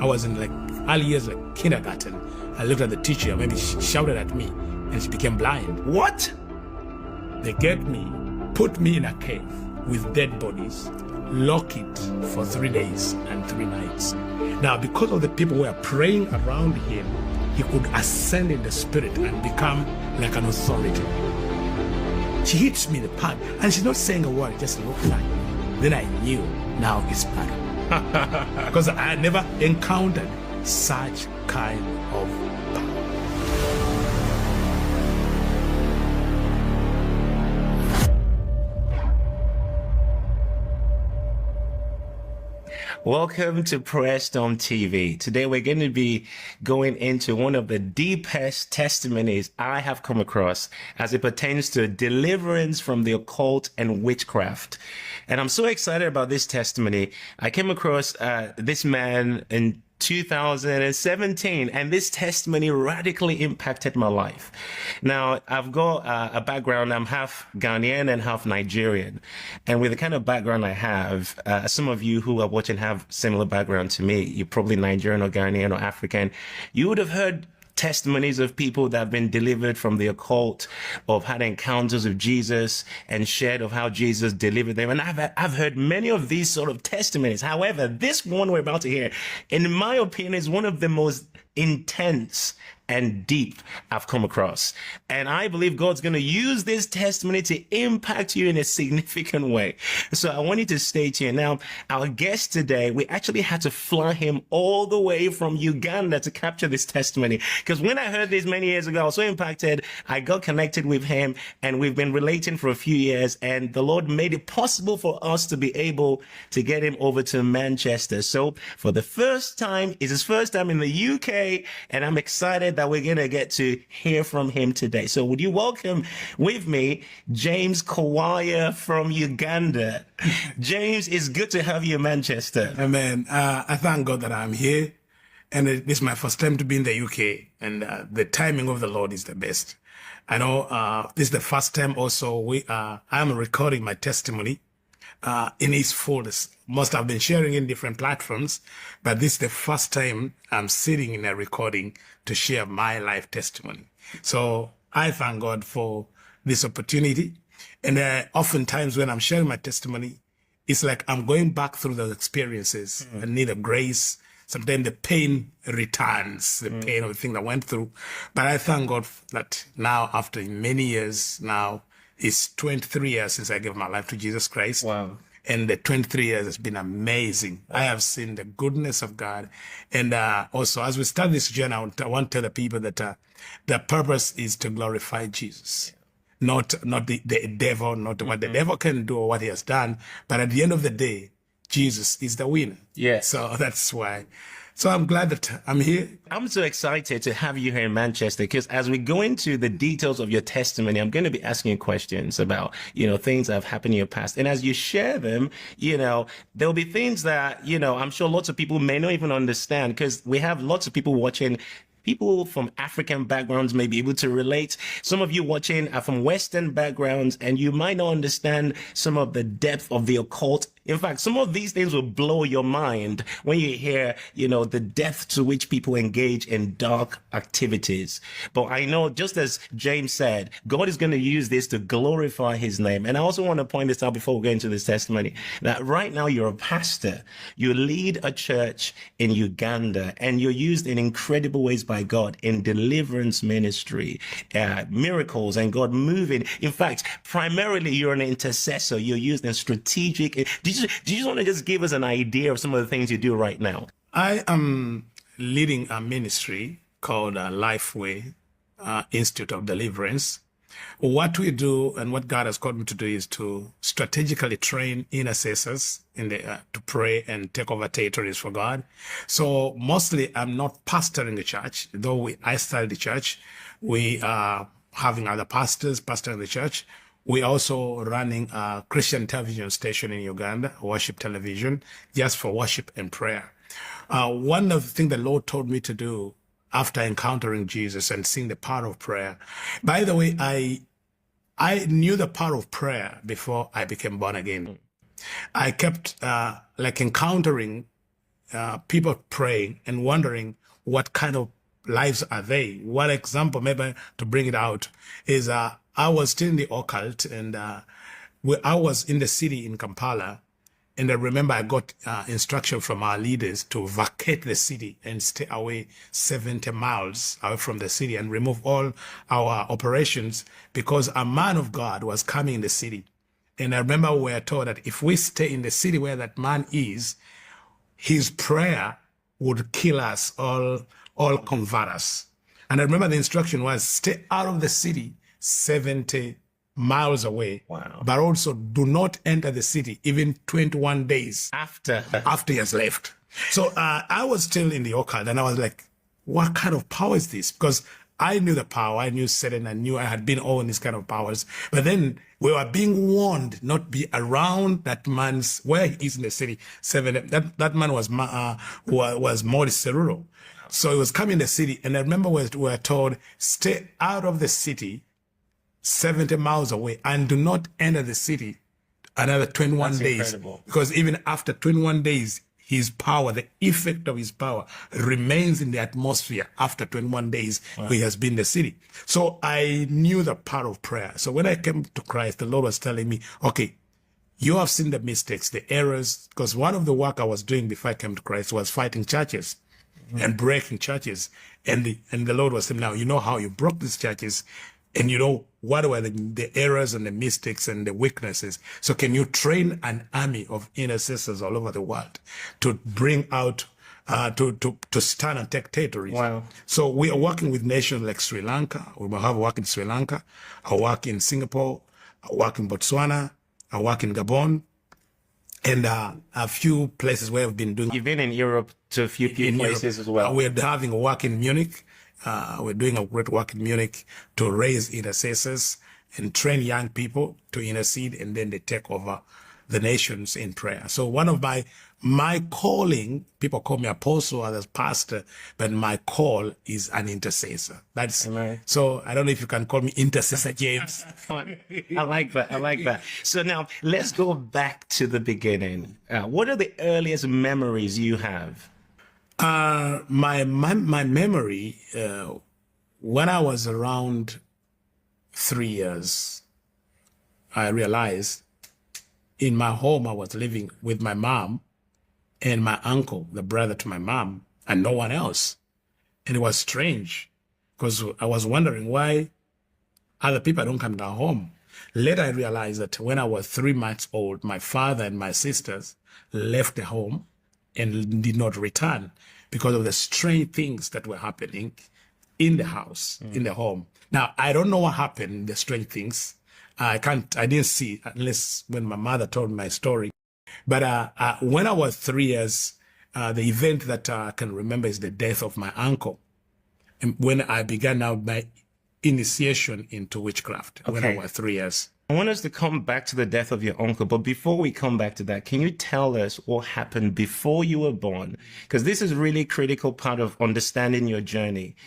I was in like early years, like kindergarten. I looked at the teacher, maybe she shouted at me, and she became blind. What? They get me, put me in a cave with dead bodies, lock it for 3 days and 3 nights. Now, because of the people who were praying around him, he could ascend in the spirit and become like an authority. She hits me in the palm, and she's not saying a word, just looking at me. Then I knew now it's battle. Because I had never encountered such kind of power. Welcome to Prayer Storm TV. Today we're going to be going into one of the deepest testimonies I have come across as it pertains to deliverance from the occult and witchcraft. And I'm so excited about this testimony. I came across this man in 2017, and this testimony radically impacted my life. Now, I've got a background. I'm half Ghanaian and half Nigerian. And with the kind of background I have, some of you who are watching have similar background to me. You're probably Nigerian or Ghanaian or African. You would have heard testimonies of people that have been delivered from the occult, of had encounters with Jesus and shared of how Jesus delivered them. And I've heard many of these sort of testimonies. However, this one we're about to hear, in my opinion, is one of the most intense and deep I've come across. And I believe God's going to use this testimony to impact you in a significant way. So I want you to stay tuned. Now, our guest today, we actually had to fly him all the way from Uganda to capture this testimony. Because when I heard this many years ago, I was so impacted. I got connected with him, and we've been relating for a few years. And the Lord made it possible for us to be able to get him over to Manchester. So for the first time, it's his first time in the UK, and I'm excited that we're going to get to hear from him today. So would you welcome with me, James Kawalaya from Uganda. James, it's good to have you in Manchester. Amen. I thank God that I'm here, and this is my first time to be in the UK, and the timing of the Lord is the best. I know this is the first time also I'm recording my testimony in its fullness. Must have been sharing in different platforms, but this is the first time I'm sitting in a recording to share my life testimony. So I thank God for this opportunity. And oftentimes when I'm sharing my testimony, it's like I'm going back through those experiences. I need a grace. Sometimes the pain returns, the pain of the thing that I went through. But I thank God that now, after many years now, it's 23 years since I gave my life to Jesus Christ. Wow. And the 23 years has been amazing. I have seen the goodness of God. And also, as we start this journey, I want to tell the people that the purpose is to glorify Jesus. Not the devil, not what the devil can do or what he has done. But at the end of the day, Jesus is the winner. Yeah. So that's why. So I'm glad that I'm here. I'm so excited to have you here in Manchester, because as we go into the details of your testimony, I'm going to be asking you questions about, things that have happened in your past. And as you share them, there'll be things that, I'm sure lots of people may not even understand, because we have lots of people watching. People from African backgrounds may be able to relate. Some of you watching are from Western backgrounds, and you might not understand some of the depth of the occult. In fact, some of these things will blow your mind when you hear, the depth to which people engage in dark activities. But I know, just as James said, God is going to use this to glorify his name. And I also want to point this out before we go into this testimony, that right now you're a pastor. You lead a church in Uganda, and you're used in incredible ways by God in deliverance ministry, miracles, and God moving. In fact, primarily you're an intercessor. You're used in strategic. Do you just want to just give us an idea of some of the things you do right now? I am leading a ministry called Lifeway Institute of Deliverance. What we do and what God has called me to do is to strategically train intercessors to pray and take over territories for God. So mostly I'm not pastoring the church, though I started the church. We are having other pastors pastoring the church. We're also running a Christian television station in Uganda, Worship Television, just for worship and prayer. One of the things the Lord told me to do after encountering Jesus and seeing the power of prayer. By the way, I knew the power of prayer before I became born again. I kept encountering people praying and wondering what kind of lives are they. One example, maybe to bring it out, is I was still in the occult, and I was in the city in Kampala. And I remember I got instruction from our leaders to vacate the city and stay away 70 miles away from the city and remove all our operations, because a man of God was coming in the city. And I remember we were told that if we stay in the city where that man is, his prayer would kill us all convert us. And I remember the instruction was stay out of the city 70 miles away. Wow. But also do not enter the city even 21 days After. he has left. So I was still in the occult, and I was like, what kind of power is this? Because I knew the power, I knew Satan, I knew I had been all in these kind of powers. But then we were being warned not be around that man's, where he is in the city. That man was Maurice Cerullo. So he was coming in the city, and I remember we were told, stay out of the city 70 miles away and do not enter the city another 21 That's days. incredible. Because even after 21 days, his power, the effect of his power remains in the atmosphere after 21 days. Wow. He has been in the city. So I knew the power of prayer. So when I came to Christ, the Lord was telling me, okay, you have seen the mistakes, the errors, because one of the work I was doing before I came to Christ was fighting churches and breaking churches. And the Lord was saying, now, you know how you broke these churches, and you know what were the errors and the mistakes and the weaknesses. So can you train an army of intercessors all over the world to bring out, to stand and take territories? Wow. So we are working with nations like Sri Lanka. We will have work in Sri Lanka. I work in Singapore. I work in Botswana. I work in Gabon. And a few places where we've been doing. You've been in Europe to a few places as well. We're having a work in Munich. We're doing a great work in Munich to raise intercessors and train young people to intercede, and then they take over the nations in prayer. So one of my calling, people call me apostle as pastor, but my call is an intercessor. That's Amen. So I don't know if you can call me intercessor, James. I like that. I like that. So now let's go back to the beginning. What are the earliest memories you have? My memory, when I was around 3 years, I realized in my home I was living with my mom and my uncle, the brother to my mom, and no one else. And it was strange because I was wondering why other people don't come to our home. Later I realized that when I was 3 months old, my father and my sisters left the home and did not return because of the strange things that were happening in the house, in the home. Now, I don't know what happened, the strange things. I didn't see, unless when my mother told me my story. But when I was 3 years, the event that I can remember is the death of my uncle. And when I began now my initiation into witchcraft, when I was 3 years. I want us to come back to the death of your uncle, but before we come back to that, can you tell us what happened before you were born? Because this is really a critical part of understanding your journey.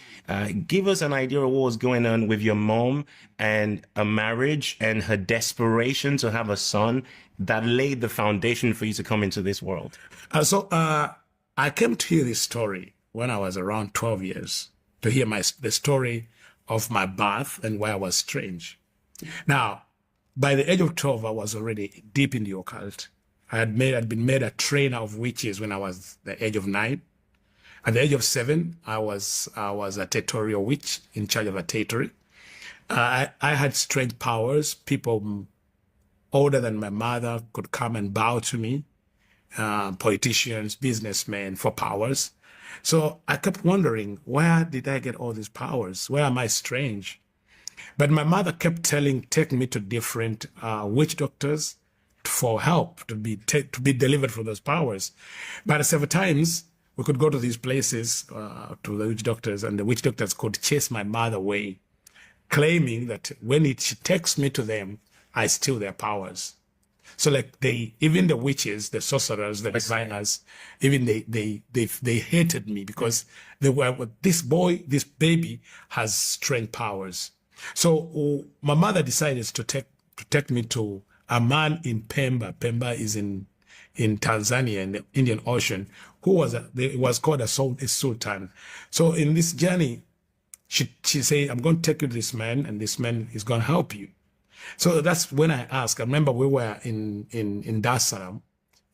Give us an idea of what was going on with your mom and a marriage and her desperation to have a son that laid the foundation for you to come into this world. I came to hear this story when I was around 12 years, to hear the story of my birth and why I was strange. Now, by the age of 12, I was already deep in the occult. I'd been made a trainer of witches when I was the age of 9. At the age of 7, I was a territorial witch in charge of a territory. I had strange powers. People older than my mother could come and bow to me. Politicians, businessmen, for powers. So I kept wondering, where did I get all these powers? Where am I strange? But my mother kept taking me to different witch doctors for help, to be delivered from those powers. But several times we could go to these places, to the witch doctors, and the witch doctors could chase my mother away, claiming that when she takes me to them, I steal their powers. So like even the witches, the sorcerers, the diviners, even they hated me because they were, this baby has strange powers. So my mother decided to take me to a man in Pemba. Pemba is in Tanzania, in the Indian Ocean, it was called a sultan. So in this journey, she said, I'm going to take you to this man, and this man is going to help you. So that's when I asked. I remember we were in Dar es Salaam,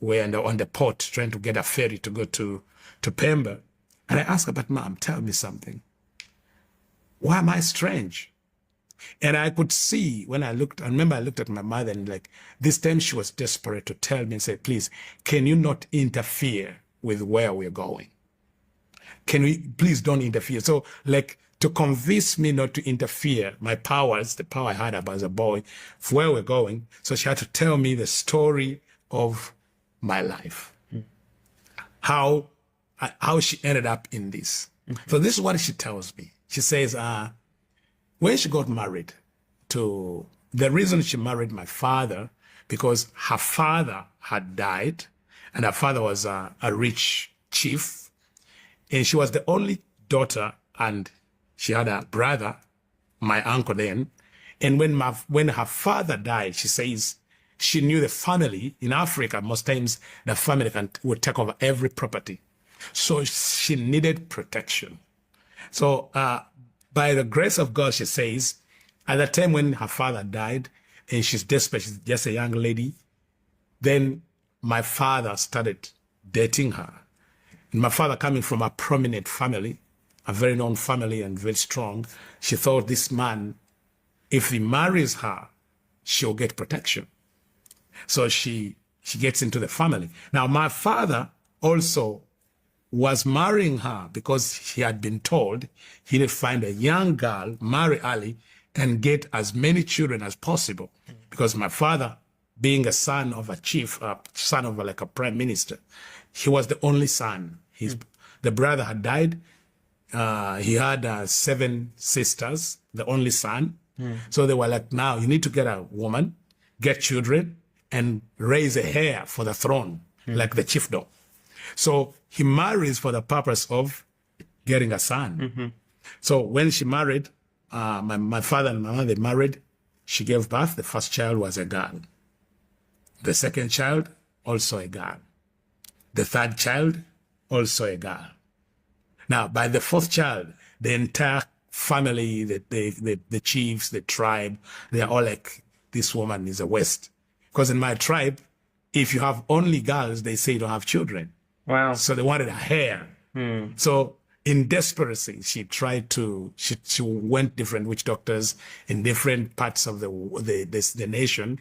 we were on the port trying to get a ferry to go to Pemba. And I asked her, but Mom, tell me something. Why am I strange? And I could see when I remember I looked at my mother, and like this time she was desperate to tell me and say, please, can you not interfere with where we're going? Can we, please don't interfere. So like to convince me not to interfere, my powers, the power I had as a boy, for where we're going. So she had to tell me the story of my life, how she ended up in this. So this is what she tells me. She says, when she got married the reason she married my father, because her father had died, and her father was a rich chief, and she was the only daughter, and she had a brother, my uncle then. And when her father died, she says she knew the family in Africa, most times the family would take over every property. So she needed protection. So by the grace of God, she says, at the time when her father died, and she's desperate, she's just a young lady, then my father started dating her. And my father, coming from a prominent family, a very known family and very strong, she thought this man, if he marries her, she'll get protection. So she gets into the family. Now, my father also was marrying her because he had been told he needed to find a young girl, marry early, and get as many children as possible. Because my father, being a son of a chief, son of like a prime minister, he was the only son. The brother had died. He had 7 sisters, the only son. So they were like, now you need to get a woman, get children, and raise a heir for the throne, like the chiefdom. So he marries for the purpose of getting a son. So when she married, my father and my mother married, she gave birth. The first child was a girl. The second child, also a girl. The third child, also a girl. Now, by the 4th child, the entire family, the chiefs, the tribe, they're all like, this woman is a waste. Because in my tribe, if you have only girls, they say you don't have children. Wow. So they wanted a heir. So in desperation, she tried to, she went different witch doctors in different parts of the nation.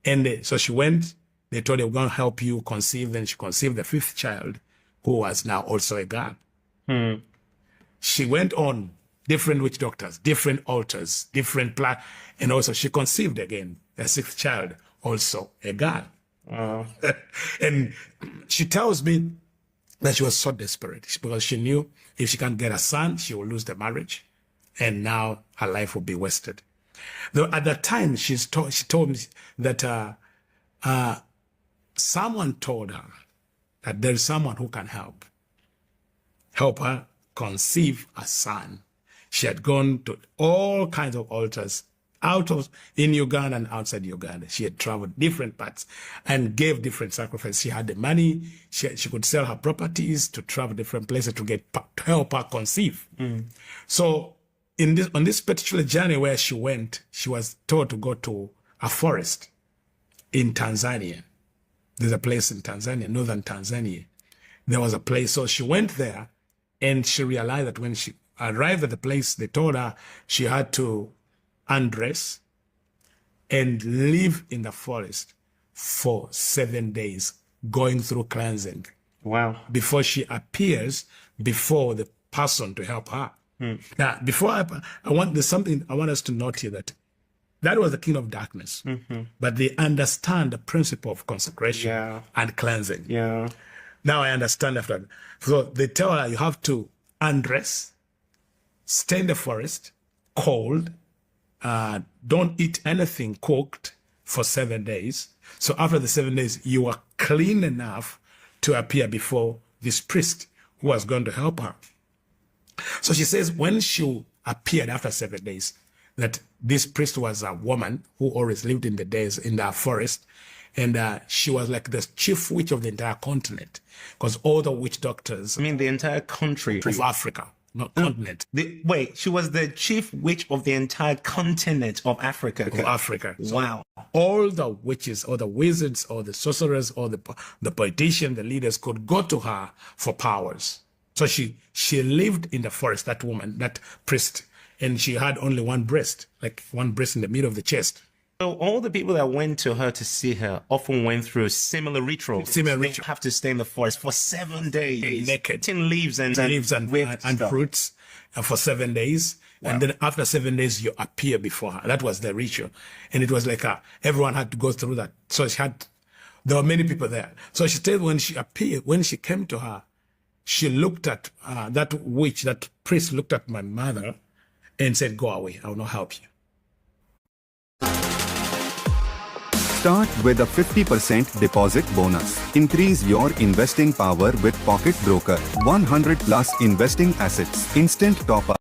And so she went, they told her, we're going to help you conceive. Then she conceived the 5th child, who was now also a girl. She went on different witch doctors, different altars, different plans. And also she conceived again, the 6th child, also a girl. And she tells me that she was so desperate because she knew if she can't get a son, she will lose the marriage. And now her life will be wasted. Though at that time, she told me that someone told her that there is someone who can help her conceive a son. She had gone to all kinds of altars in Uganda and outside Uganda. She had traveled different parts and gave different sacrifices. She had the money. She could sell her properties to travel different places to help her conceive. So on this particular journey where she went, she was told to go to a forest in Tanzania. There's a place in Tanzania, northern Tanzania. There was a place. So she went there, and she realized that when she arrived at the place, they told her she had to undress and live in the forest for 7 days, going through cleansing. Wow. Before she appears before the person to help her. Now, before there's something I want us to note here, that was the kingdom of darkness. But they understand the principle of consecration and cleansing. Now I understand after that. So they tell her you have to undress, stay in the forest, cold, don't eat anything cooked for 7 days. So after the 7 days, you are clean enough to appear before this priest who was going to help her. So she says when she appeared after 7 days, that this priest was a woman who always lived in the forest, And she was like the chief witch of the entire continent, because all the witch doctors I mean, the entire country of Africa, not continent, Wait, she was the chief witch of the entire continent of Africa. of Africa. So Wow. all the witches or the wizards or the sorcerers or the politicians, the leaders could go to her for powers. So she lived in the forest, that woman, that priest, and she had only one breast, like one breast in the middle of the chest. So all the people that went to her to see her often went through similar rituals. Similar They rituals. have to stay in the forest for 7 days. Naked. Eating leaves and weird stuff. fruits for 7 days. Wow. And then after 7 days, you appear before her. That was the ritual. And it was like everyone had to go through that. So there were many people there. So she said when she appeared, when she came to her, she looked at that witch, that priest looked at my mother and said, "Go away, I will not help you." Start with a 50% deposit bonus. Increase your investing power with Pocket Broker. 100 plus investing assets. Instant top up.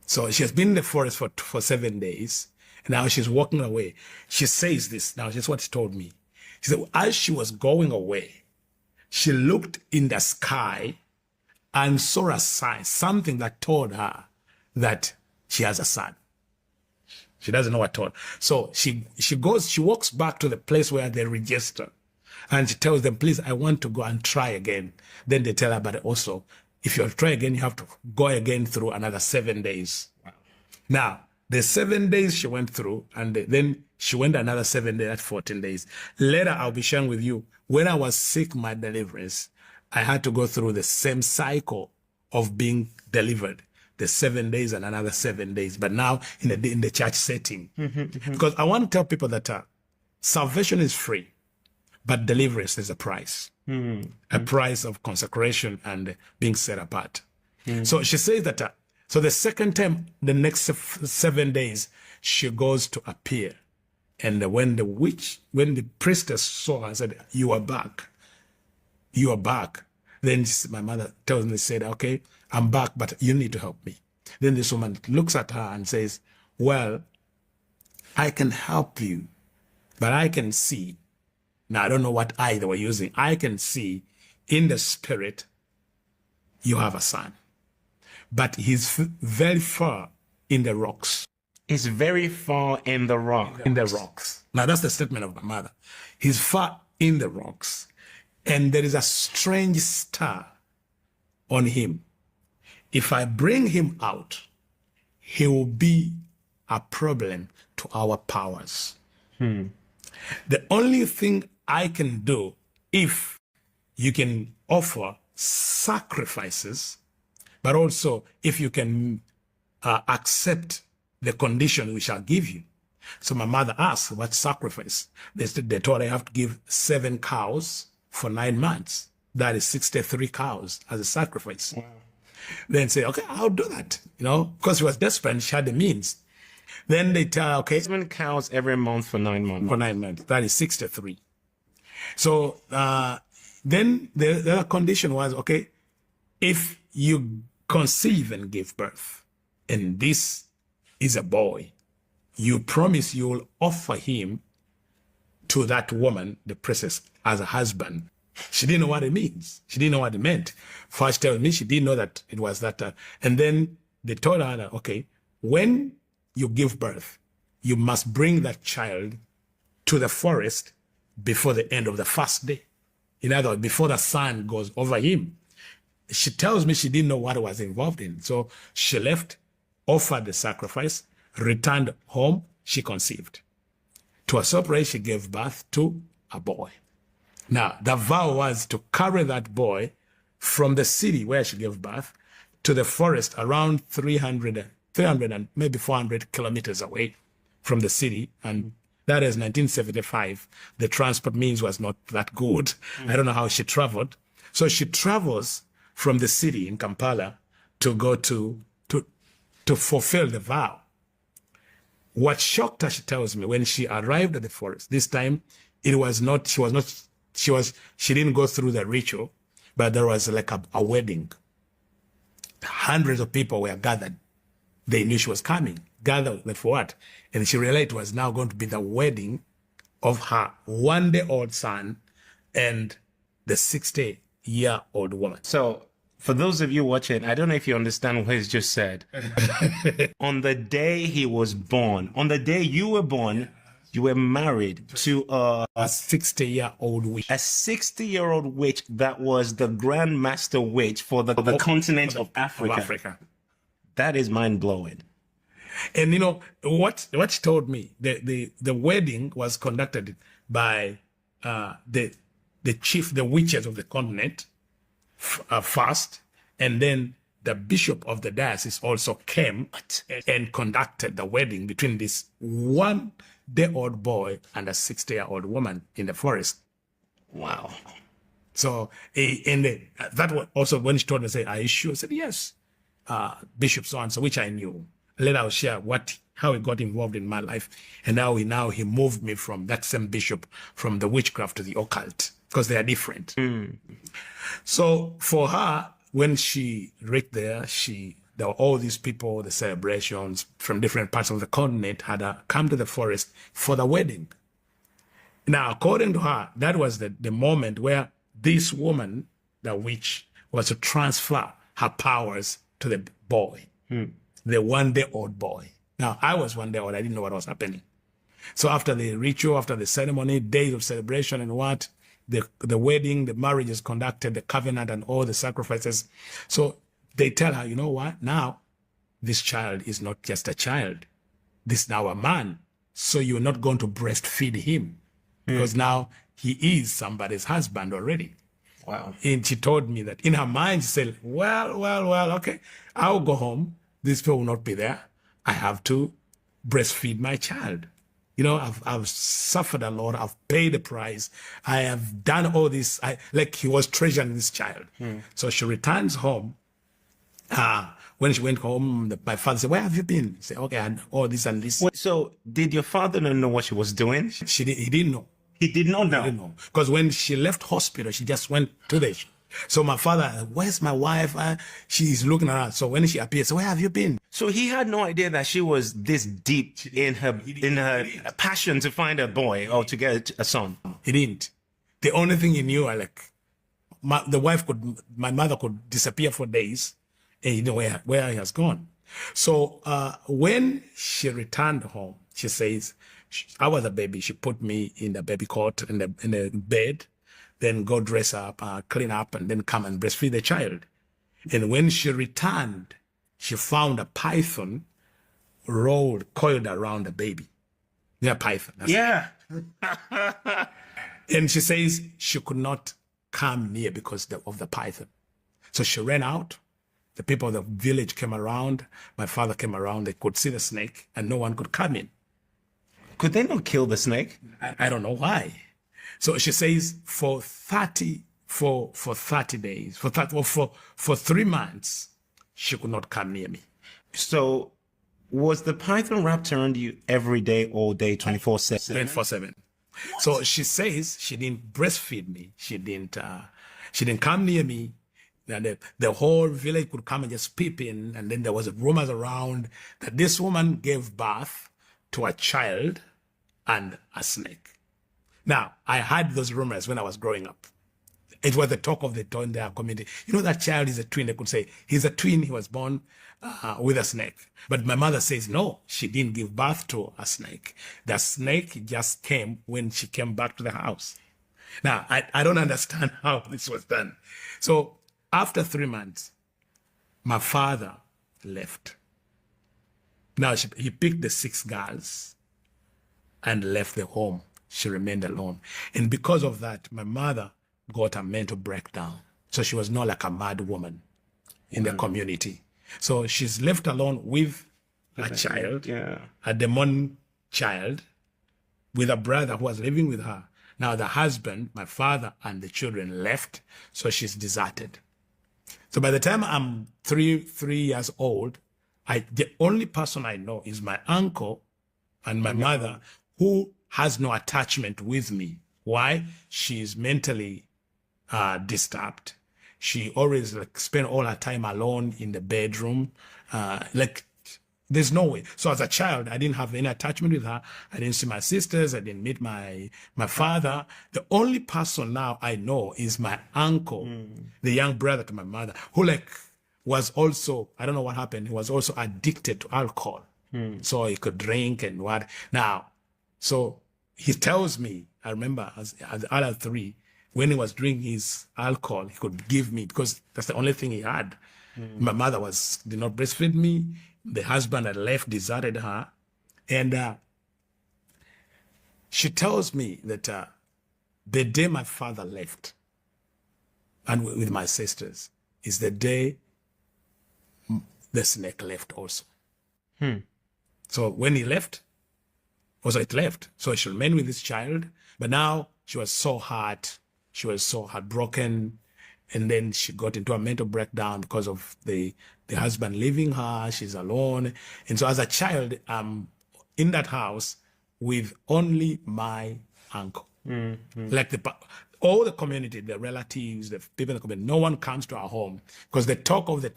So she has been in the forest for 7 days, and now she's walking away. She says this, now this is what she told me. She said, as she was going away, she looked in the sky and saw a sign, something that told her that she has a son. She doesn't know what told. So she walks back to the place where they register, and she tells them, "Please, I want to go and try again." Then they tell her, but also, if you try again, you have to go again through another 7 days. Wow. Now, the 7 days she went through, and then she went another 7 days, that's 14 days. Later, I'll be sharing with you, when I was sick, my deliverance, I had to go through the same cycle of being delivered. The 7 days and another 7 days, but now in the church setting. Because I want to tell people that salvation is free, but deliverance is a price. A price of consecration and being set apart. So she says that, so the second time, the next 7 days, she goes to appear. And when the priestess saw her, said, "You are back. You are back." Then my mother tells me, said, "Okay, I'm back, but you need to help me." Then this woman looks at her and says, "Well, I can help you, but I can see." Now, I don't know what eye they were using. I can see in the spirit, you have a son, but he's very far in the rocks. It's very far in the rock. In the rocks. Now, that's the statement of my mother. He's far in the rocks, and there is a strange star on him. If I bring him out, he will be a problem to our powers. The only thing I can do, if you can offer sacrifices, but also if you can accept the condition we shall give you. So my mother asked, "What sacrifice?" They told her, "I have to give 7 cows for 9 months. That is 63 cows as a sacrifice." Wow. Then say, "Okay, I'll do that." Because she was desperate and she had the means. Then they tell her, "Okay, 7 cows every month for 9 months. for 9 months. That is 63. So then the other condition was, okay, if you conceive and give birth, and this is a boy, you promise you will offer him to that woman, the princess, as a husband." She didn't know what it means. She didn't know what it meant. First tells me she didn't know that it was that. And then they told her that, okay, when you give birth, you must bring that child to the forest before the end of the first day. In other words, before the sun goes over him. She tells me she didn't know what was involved in. So she left, offered the sacrifice, returned home, she conceived. To her surprise, she gave birth to a boy. Now, the vow was to carry that boy from the city where she gave birth to the forest around 300 and maybe 400 kilometers away from the city. And that is 1975. The transport means was not that good. I don't know how she traveled. So she travels from the city in Kampala to go to fulfill the vow. What shocked her, she tells me, when she arrived at the forest, this time she didn't go through the ritual, but there was like a wedding. Hundreds of people were gathered. They knew she was coming. Gathered for what? And she realized it was now going to be the wedding of her 1-day-old son and the 60-year-old woman. So, for those of you watching, I don't know if you understand what he's just said. On the day he was born, on the day you were born, you were married to A 60-year-old witch. a 60-year-old witch that was the Grand Master Witch for the continent of Africa. That is mind-blowing. And you know what she told me, the wedding was conducted by the chief, the witches of the continent first, and then the bishop of the diocese also came and conducted the wedding between this 1-day-old boy and a 60-year-old woman in the forest. Wow. So that was also when she told me, I said, "Are you sure?" I said, "Yes." Bishop so and so, which I knew. Later I'll share how he got involved in my life, and how he moved me from that same bishop from the witchcraft to the occult, because they are different. So for her, when she reached there were all these people, the celebrations from different parts of the continent had come to the forest for the wedding. Now, according to her, that was the moment where this woman, the witch, was to transfer her powers to the boy, the 1-day-old boy. Now, I was 1-day-old. I didn't know what was happening. So after the ritual, after the ceremony, days of celebration and the wedding, the marriage is conducted, the covenant and all the sacrifices. So they tell her, you know what? Now, this child is not just a child. This is now a man. So you're not going to breastfeed him, because now he is somebody's husband already. Wow. And she told me that in her mind, she said, well, okay, I'll go home. These people will not be there. I have to breastfeed my child. You know, I've suffered a lot. I've paid the price. I have done all this. Like he was treasuring this child. So she returns home. When she went home, my father said, "Where have you been?" She said, "Okay, I had all this and this." So did your father not know what she was doing? He didn't know. He did not know. I don't know. Because when she left hospital, she just went to the... So my father, "Where's my wife?" She's looking around. So when she appeared, so "Where have you been?" So he had no idea that she was this deep in her passion to find a boy or to get a son. He didn't. The only thing he knew, my mother could disappear for days, and you know where he has gone. So when she returned home, she says, I was a baby. She put me in the baby cot in the bed, then go dress up, clean up, and then come and breastfeed the child. And when she returned, she found a python coiled around the baby. Yeah, python. Yeah. And she says she could not come near because of the python. So she ran out. The people of the village came around. My father came around. They could see the snake, and no one could come in. Could they not kill the snake? I don't know why. So she says for 30 days, for 3 months, she could not come near me. So was the python wrapped around you every day, all day, 24/7? 24/7. So she says she didn't breastfeed me. She didn't come near me. And the whole village could come and just peep in. And then there was rumors around that this woman gave birth to a child and a snake. Now, I heard those rumors when I was growing up. It was the talk of the town in their community. You know, that child is a twin. They could say, he's a twin. He was born with a snake. But my mother says, no, she didn't give birth to a snake. The snake just came when she came back to the house. Now, I don't understand how this was done. So after 3 months, my father left. Now, he picked the 6 girls and left the home. She remained alone. And because of that, my mother got a mental breakdown. So she was not like a mad woman in the community. So she's left alone with a child, a demon child, with a brother who was living with her. Now the husband, my father, and the children left, so she's deserted. So by the time I'm three years old, the only person I know is my uncle and my mother, who has no attachment with me. Why? She's mentally disturbed. She always spend all her time alone in the bedroom. There's no way. So as a child, I didn't have any attachment with her. I didn't see my sisters. I didn't meet my father. The only person now I know is my uncle, the young brother to my mother, who like was also, I don't know what happened. He was also addicted to alcohol. So he could drink and what. Now, so he tells me, I remember as the other three, when he was drinking his alcohol, he could give me, because that's the only thing he had. My mother did not breastfeed me. The husband had left, deserted her. And she tells me that the day my father left, and with my sisters, is the day the snake left also. So when he left, also it left. So she remained with this child. But now she was so hurt. She was so heartbroken. And then she got into a mental breakdown because of the husband leaving her. She's alone. And so as a child, I'm in that house with only my uncle. Like all the community, the relatives, the people in the community, no one comes to our home because the talk of the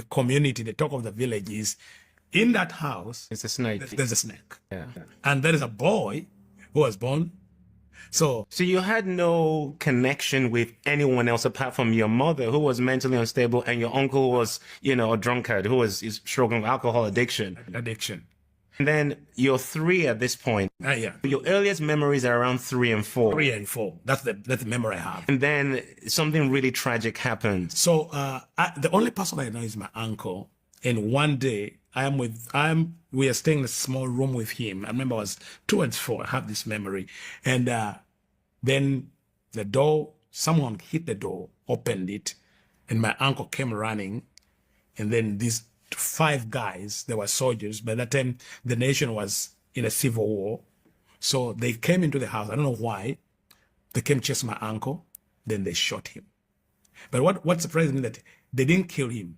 community, the talk of the village is in that house. It's a snake. There's a snake. Yeah. And there is a boy who was born. So you had no connection with anyone else apart from your mother, who was mentally unstable, and your uncle who was, a drunkard, who was struggling with alcohol addiction. And then you're 3 at this point. Yeah. Your earliest memories are around 3 and 4. 3 and 4. That's the memory I have. And then something really tragic happened. So the only person I know is my uncle. And one day we are staying in a small room with him. I remember I was 2 and 4. I have this memory. And then the door, someone hit the door, opened it, and my uncle came running. And then these 5 guys, they were soldiers. By that time, the nation was in a civil war. So they came into the house. I don't know why. They came chase my uncle. Then they shot him. But what surprised me that they didn't kill him.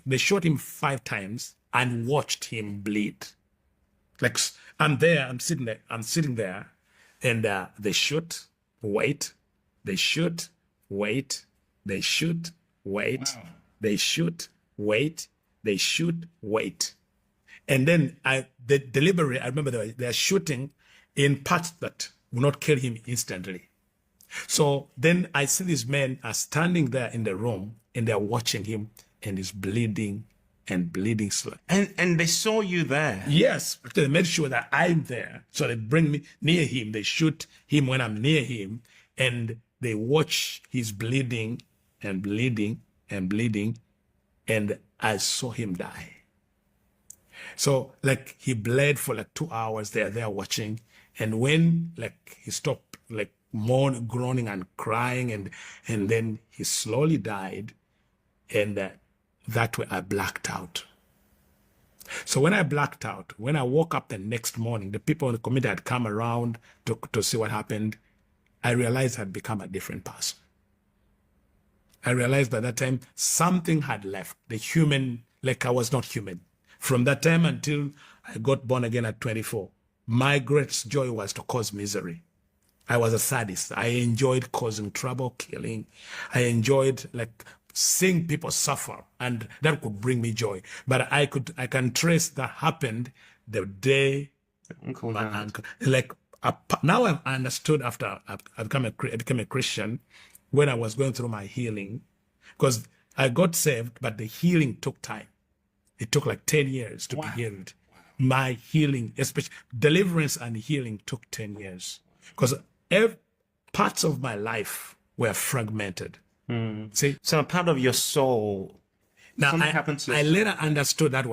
They shot him 5 times and watched him bleed. Like I'm sitting there, and they shoot, wait, they shoot, wait, they shoot, wait, they shoot, wait, they shoot, wait. And then the delivery, I remember they're shooting in parts that will not kill him instantly. So then I see these men are standing there in the room and they're watching him, and he's bleeding and bleeding slowly. And they saw you there? Yes, because they made sure that I'm there. So they bring me near him. They shoot him when I'm near him, and they watch his bleeding and bleeding and bleeding, and I saw him die. So like he bled for like 2 hours. They're there watching, and when like he stopped like groaning and crying, and then he slowly died, and that way I blacked out. So when I blacked out, when I woke up the next morning, the people in the community had come around to see what happened. I realized I'd become a different person. I realized by that time something had left. The human, like I was not human. From that time until I got born again at 24, my greatest joy was to cause misery. I was a sadist. I enjoyed causing trouble, killing. I enjoyed like seeing people suffer, and that could bring me joy. But I can trace that happened the day my uncle. Like now I've understood after I became a Christian, when I was going through my healing, because I got saved, but the healing took time. It took like 10 years to be healed. My healing, especially deliverance and healing, took 10 years because parts of my life were fragmented. See, so a part of your soul. Now I later understood that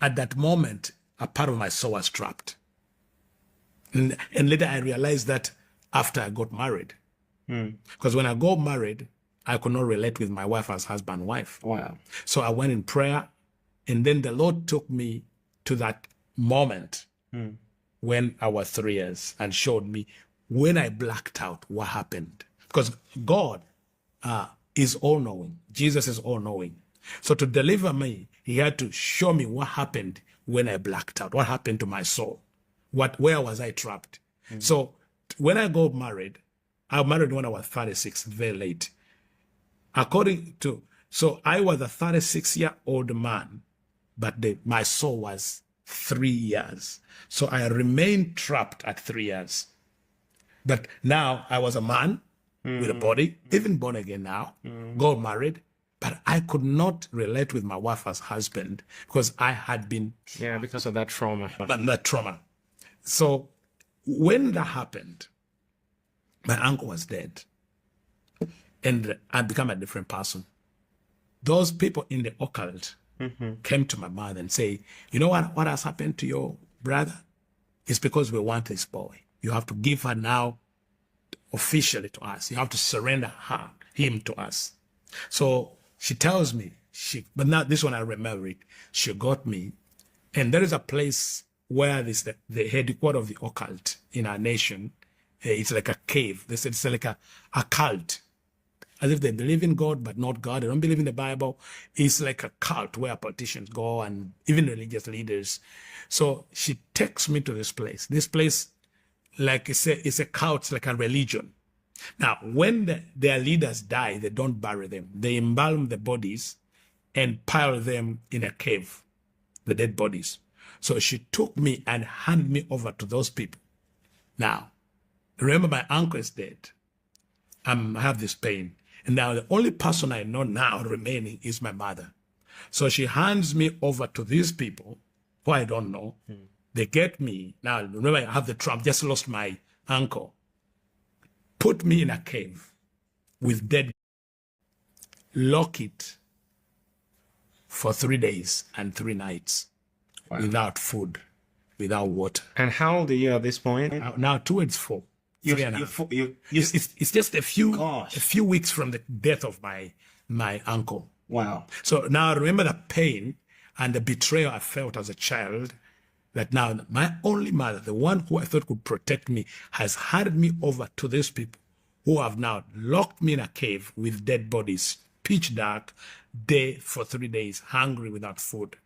at that moment a part of my soul was trapped, and later I realized that after I got married, because when I got married I could not relate with my wife as husband and wife. Wow! So I went in prayer, and then the Lord took me to that moment when I was 3 years and showed me when I blacked out what happened, because God is all-knowing. Jesus is all-knowing. So to deliver me, he had to show me what happened when I blacked out, what happened to my soul, where was I trapped. So when I got married, I married when I was 36, very late. So I was a 36-year-old man but my soul was 3 years. So I remained trapped at 3 years. But now I was a man with a body, even born again now, got married, but I could not relate with my wife as husband because I had been because of that trauma. that trauma. So when that happened, my uncle was dead and I became a different person. Those people in the occult came to my mother and say, you know what has happened to your brother? It's because we want this boy. You have to give her now officially to us. You have to surrender him to us. So she tells me, but now this one I remember it. She got me, and there is a place where this the headquarters of the occult in our nation. It's like a cave. They said it's like a cult, as if they believe in God but not God. They don't believe in the Bible. It's like a cult where politicians go and even religious leaders. So she takes me to this place. This place, like it's a cult, like a religion. Now, when their leaders die, they don't bury them. They embalm the bodies and pile them in a cave, the dead bodies. So she took me and handed me over to those people. Now, remember my uncle is dead. I have this pain. And now the only person I know now remaining is my mother. So she hands me over to these people who I don't know. They get me. Now, remember, I have the trauma. Just lost my uncle. Put me in a cave with dead. Lock it for 3 days and 3 nights without food, without water. And how old are you at this point? Now towards 4. It's just a few weeks from the death of my uncle. Wow. So now I remember the pain and the betrayal I felt as a child, that now my only mother, the one who I thought could protect me, has handed me over to these people who have now locked me in a cave with dead bodies, pitch dark, day for 3 days, hungry without food.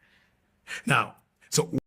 Now, so